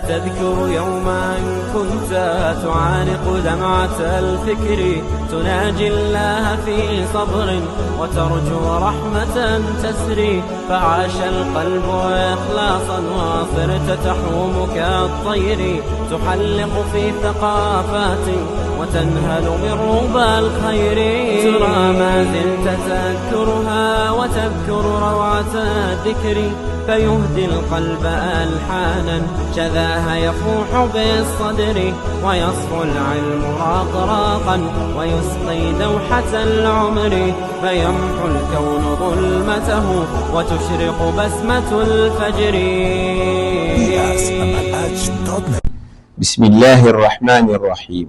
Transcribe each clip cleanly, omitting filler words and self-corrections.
تذكر يوما كنت تعانق دمعة الفكر تناجي الله في صبر وترجو رحمة تسري فعاش القلب إخلاصا وصرت تحوم كالطير تحلق في ثقافات وتنهل من ربى الخير ترى ما زلت تذكرها وتذكر روعة الذكر فيهدي القلب ألحانا شذاها يفوح بالصدر ويصفو العلم راقراقا ويسقي دوحة العمر فيمحو الكون ظلمته وتشرق بسمة الفجر. بسم الله الرحمن الرحيم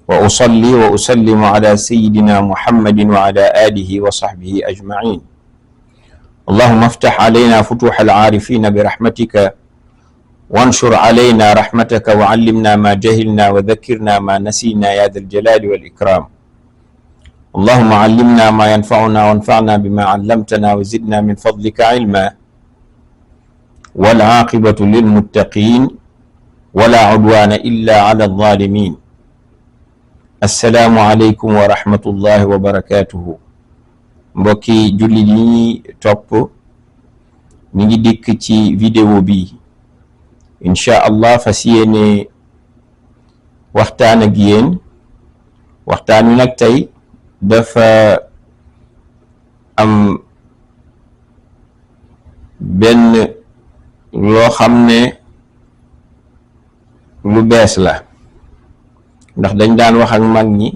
وأصلي وأسلم على سيدنا محمد وعلى آله وصحبه أجمعين. اللهم افتح علينا فتوح العارفين برحمتك وانشر علينا رحمتك وعلمنا ما جهلنا وذكرنا ما نسينا يا ذا الجلال والإكرام. اللهم علمنا ما ينفعنا وانفعنا بما علمتنا وزدنا من فضلك علما والعاقبة للمتقين ولا عدوان إلا على الظالمين. السلام عليكم ورحمة الله وبركاته. mbokki julli yi topp mi ngi dikk ci vidéo bi incha allah fas yéene waxtaan ak yéen. waxtaan wi nag tey dafa am benn loo xam ne lu bees la ndax dañ daan wax ak mag ñi,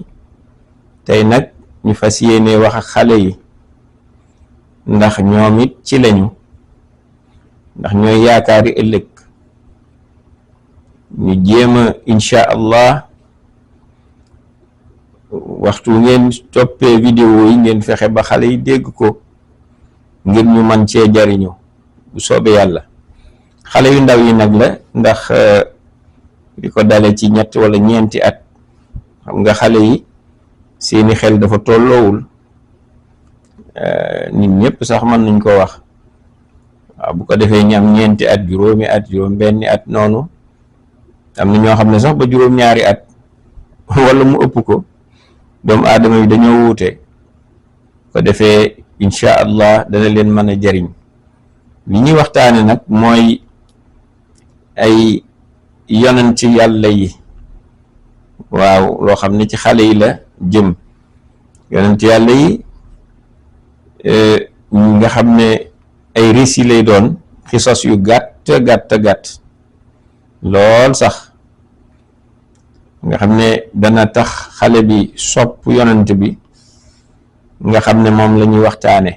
tey nag ñu fas yéene wax ak xale yi ndax ñoom it ci lañu, ndax ñooy yaakaari ëllëg. ñu jéem a incha allah waxtu ngeen toppee vidéo yi ngeen fexe ba xale yi dégg ko ngir ñu man cee jariñu bu soobee yàlla. xale yu ndaw yi nag la, ndax li ko dale ci 3 wala 4 at. xam nga xale yi seeni xel dafa tolloowul, nit ñëpp sax mën nañ ko wax. waaw bu ko defee ñam 4 at, juróomi at, juróom benni at noonu. am na ñoo xam ne sax ba juróom-ñaari at wala mu ëpp ko. doomu aadama yi dañoo wuute. ko defee incha allah dana leen mën a jariñ. li ñuy waxtaane nag mooy ay yonent yàlla yi. waaw loo xam ne ci xale yi la jëm. yonent yàlla yi nga xam ne ay récit lay doon, xisas yu gàtt gàtt lool sax, nga xam ne dana tax xale bi sopp yonent bi nga xam ne moom la ñuy waxtaane.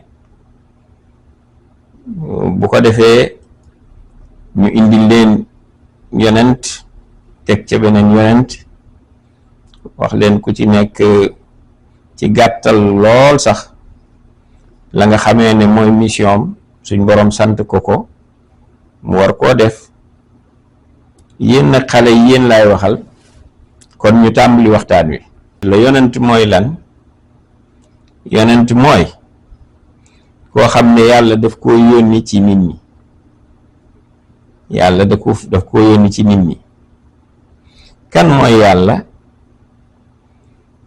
bu ko defee ñu indi leen yonent teg ca beneen yonent, wax leen ku ci nekk ci gàttal lool sax la nga xamee ne mooy mission suñ boroom sant ko mu war koo def. yéen nag xale yi yéen laay waxal, kon ñu tàmbali waxtaan wi. la yonent mooy lan? yonent mooy koo xam ne yàlla daf koo yónni ci nit ñi. yàlla daf koo yónni ci nit ñi. kan mooy yàlla?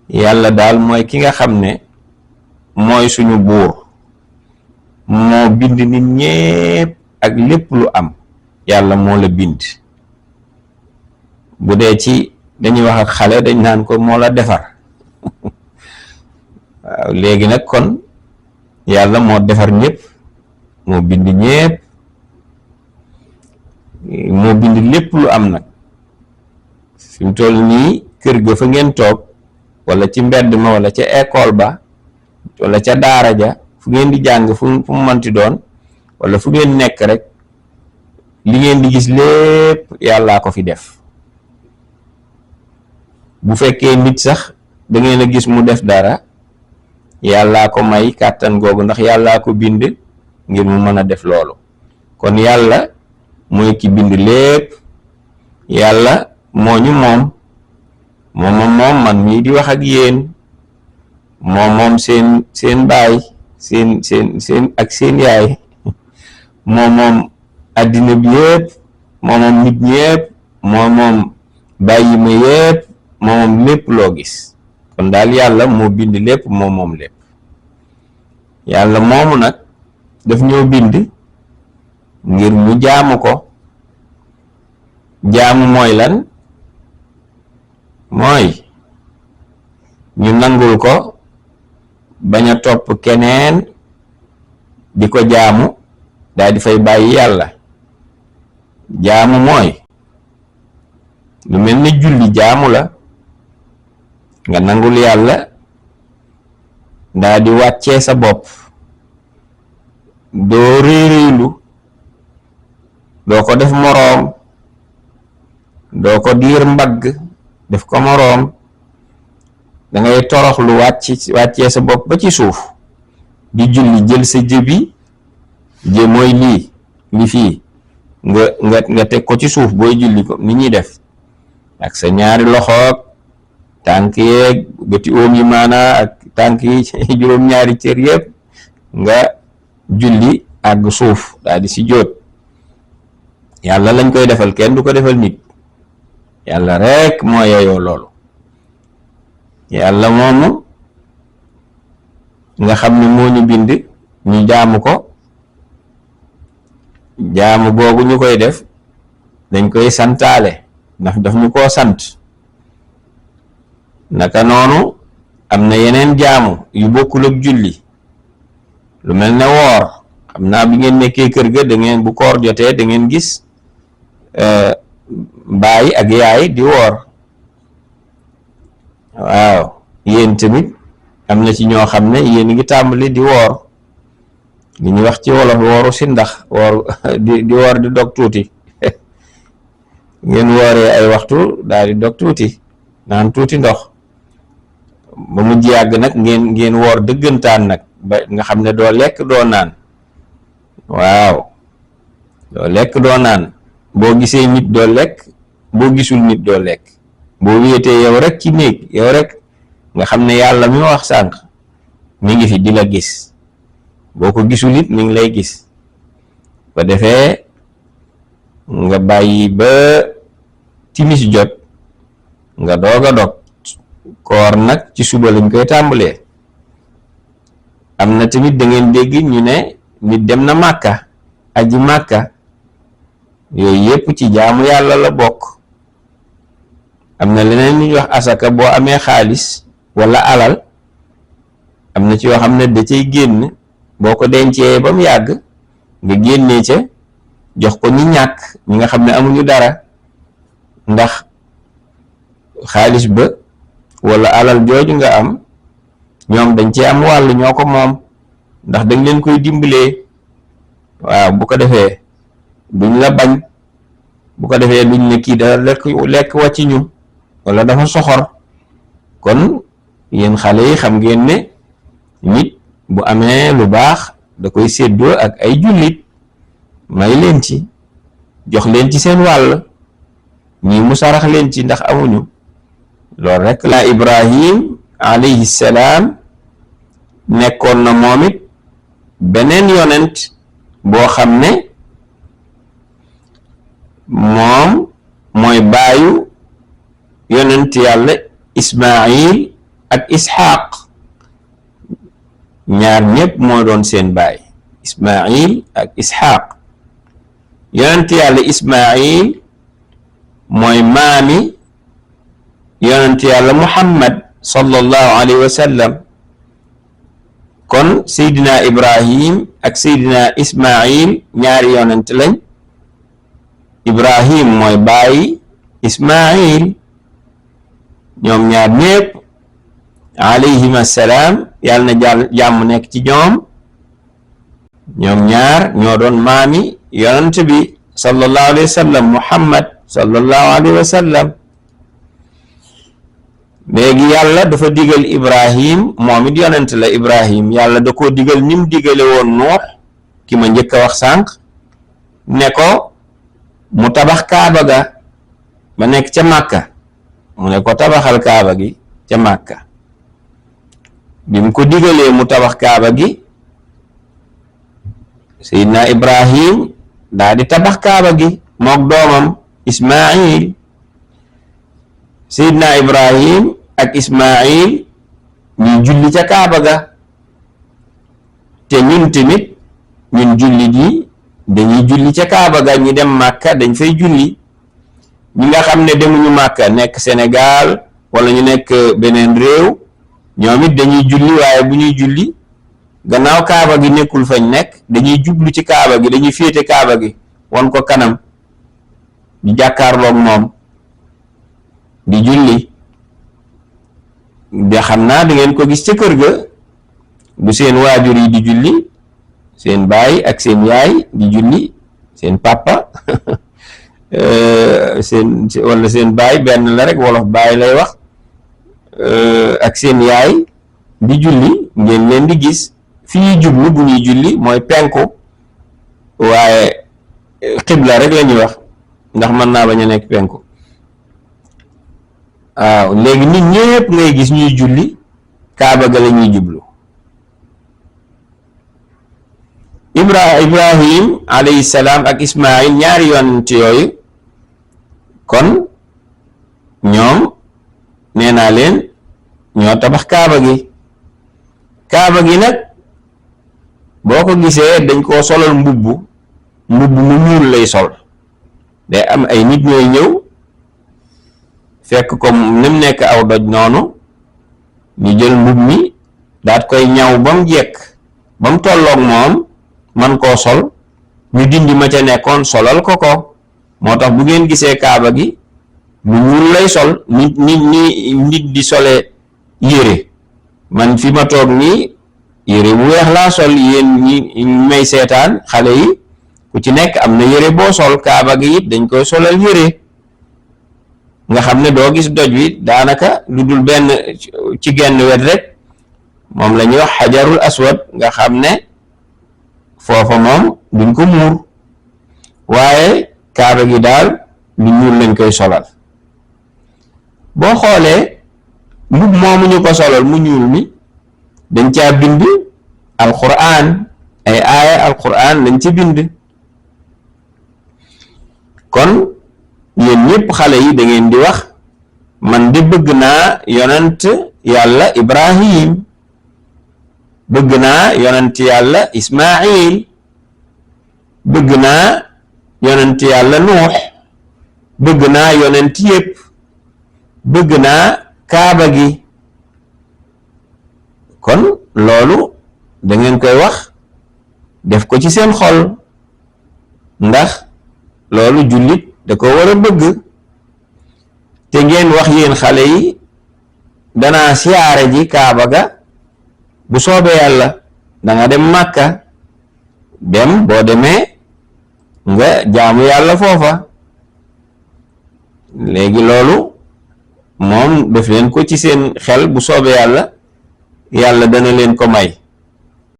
yàlla daal mooy ki nga xam ne mooy suñu buur, moo bind nit ñépp ak lépp lu am. yàlla moo la bind. bu dee ci dañuy wax ak xale dañ naan ko moo la defar. waaw léegi nag kon yàlla moo defar ñépp, moo bind ñépp, moo bind lépp lu am nag. fi mu toll nii kër ga fa ngeen toog, wala ci mbedd ma, wala ca école ba, wala ca daara ja, fu ngeen di jàng fu mu mënti doon, wala fu ngeen nekk rek, li ngeen di gis lépp yàllaa ko fi def. bu fekkee nit sax da ngeen a gis mu def dara, yàllaa ko may kàttan googu, ndax yàllaa ko bind ngir mu mën a def loolu. kon yàlla mooy ki bind lépp. yàlla moo ñu moom man mii di wax ak yéen, moom seen baay, seen ak seen yaay, moom àddina bi yépp, moom nit ñépp moom bàyyi ma yépp moom lépp loo gis. kon daal yàlla moo bind lépp moom lépp. yàlla moomu nag daf ñoo bind ngir mu jaamu ko. jaamu mooy lan? mooy ñu nangul ko bañ a topp keneen di ko jaamu daal di fay bàyyi yàlla. jaamu mooy lu mel ne julli jaamu la, nga nangul yàlla daal di wàccee sa bopp, doo réeréelu, doo ko def moroom, doo ko diir mbagg def ko moroom, dangay toroxlu wàccee sa bopp ba ci suuf di julli, jël sa jëbi jë mooy li fii nga teg ko ci suuf booy julli ko ni ñuy def ak sa ñaari loxoog tànk yeeg bëti oom yi maanaa ak tànk yi juróom-ñaari cër yëpp nga julli àgg suuf daal di si jóot. yàlla lañ koy defal, kenn du ko defal nit. yàlla rek moo yeyoo loolu. yàlla moomu nga xam ne moo ñu bind ñu jaamu ko, jaamu googu ñu koy def dañ koy santaale ndax daf ñu koo sant. naka noonu am na yeneen jaamu yu bokkul ak julli, lu mel ne woor. xam naa bi ngeen nekkee kër ga da ngeen, bu koor jotee da ngeen gis baay ak yaay di woor. waaw yéen tamit am na ci ñoo xam ne yéen ngi tàmbali di woor, li ñuy wax ci wolof wooru si ndax woor di woor di dog tuuti ngeen wooree ay waxtu daal di dog tuuti, naan tuuti ndox ba mujj yàgg nag ngeen woor dëggantaan nag ba nga xam ne doo lekk doo naan. waaw doo lekk doo naan, boo gisee nit doo lekk, boo gisul nit doo lekk, boo wéetee yow rek ci néeg yow rek nga xam ne yàlla mi wax sànq mi ngi fi di la gis, boo ko gisul it mi ngi lay gis. ba defee nga bàyyi ba timis jot nga doog a dog. koor nag ci suba lañ koy tàmbalee. am na tamit da ngeen dégg ñu ne nit dem na màkka, aji màkka, yooyu yépp ci jaamu yàlla la bokk. am na leneen lu ñuy wax asaka, boo amee xaalis walla alal am na ci yoo xam ne da cay génn, boo ko dencee ba mu yàgg nga génnee ca jox ko ñi ñàkk, ñi nga xam ne amuñu dara, ndax xaalis ba walla alal jooju nga am ñoom dañ cee am wàll, ñoo ko moom, ndax dañ leen koy dimbalee. waaw bu ko defee duñ la bañ, bu ko defee duñ ne kii da lekk wàcc ñu walla dafa soxor. kon yéen xale yi xam ngeen ne nit bu amee lu baax da koy séddoo ak ay jullit, may leen ci, jox leen ci seen wàll, ñii mu sarax leen ci ndax amuñu. loolu rek la Ibrahim alayhi salaam nekkoon na moom it beneen yonent boo xam ne moom mooy baayu yonent yàlla Ismaayil ak Isxaaq. ñaar ñépp moo doon seen baay, Ismaayil ak Isxaaq. yonent yàlla Ismaayil mooy maami yonent yàlla Muhammad sallallahu alayhi wa sallam. kon Seydina Ibrahim ak Seydina Ismaayil ñaari yonent lañ. Ibrahim mooy baayi Ismaayil, ñoom ñaar ñépp alayhim assalaam, yàlla na jàmm nekk ci ñoom. ñoom ñaar ñoo doon maami yonent bi sallallahu alayhi wa sallam, Muhammad sallallahu alayhi wa sallam. léegi yàlla dafa digal Ibrahim, moom it yonent la. Ibrahim yàlla da koo digal ni mu digale woon Nuux, ki ma njëkk a wax sànq, ne ko mu tabax kaaba ga ba nekk ca Màkka, mu ne ko tabaxal kaaba gi ca Màkka. bi mu ko digalee mu tabax kaaba gi, Seydina Ibrahim daa di tabax kaaba gi mook doomam Ismaayil. Seydina Ibrahim ak Ismaayil ñuy julli ca Kaaba ga, te ñun tamit ñun jullit yi dañuy julli ca Kaaba ga. ñi dem Màkka dañ fay julli, ñi nga xam ne demuñu Màkka nekk Sénégal wala ñu nekk beneen réew, ñoom it dañuy julli, waaye bu ñuy julli gannaaw Kaaba gi nekkul fañ nekk, dañuy jublu ci Kaaba gi, dañuy féete Kaaba gi won ko kanam di jàkkaarloog moom di julli. de xam naa da ngeen ko gis ca kër ga, bu seen waajur yi di julli, seen baay ak seen yaay di julli, seen papa wala seen baay, benn la rek, wolof baay lay wax, ak seen yaay di julli, ngeen leen di gis. fi ñuy jublu bu ñuy julli mooy penku, waaye xibla rek la ñuy wax, ndax mën naa bañ a nekk penku. waaw léegi nit ñépp ngay gis ñuy julli Kaaba ga la ñuy jublu. Ibrahim alayhi salaam ak Ismaayil ñaari yonent yooyu, kon ñoom nee naa leen ñoo tabax Kaaba gi. Kaaba gi nag boo ko gisee dañ koo solal mbubb mu ñuul lay sol. day am ay nit ñooy ñëw fekk ko ni mu nekk aw doj noonu, ñu jël mbubb mi daat koy ñaw ba mu jekk ba mu tolloog moom man koo sol, ñu dindi ma ca nekkoon solal ko ko. moo tax bu ngeen gisee Kaaba gi lu ñuul lay sol, nit di sole yére. man fi ma toog nii yére bu weex laa sol, yéen ñi may seetaan xale yi ku ci nekk am na yére boo sol. Kaaba gi it dañ koy solal yére, nga xam ne doo gis doj wi daanaka lu dul benn ci genn wet rek, moom la ñuy wax xajarul aswad, nga xam ne foofa moom duñ ko muur, waaye Kaaba gi daal lu ñuul lañ koy solal. boo xoolee mbubb moomu ñu ko solal mu ñuul mi dañ caa bind alquran, ay aaya alquran lañ ci bind. kon yéen ñépp xale yi da ngeen di wax man de bëgg naa yonent yàlla Ibrahim, bëgg naa yonent yàlla Ismaayil, bëgg naa yonent yàlla Nuux, bëgg naa yonent yépp, bëgg naa Kaaba gi. kon loolu da ngeen koy wax def ko ci seen xol, ndax loolu jullit da ko war a bëgg. te ngeen wax yéen xale yi danaa siyaare ji Kaaba ga bu soobee yàlla, da nga dem Màkka, dem boo demee nga jaamu yàlla foofa. léegi loolu moom def leen ko ci seen xel, bu soobee yàlla yàlla dana leen ko may.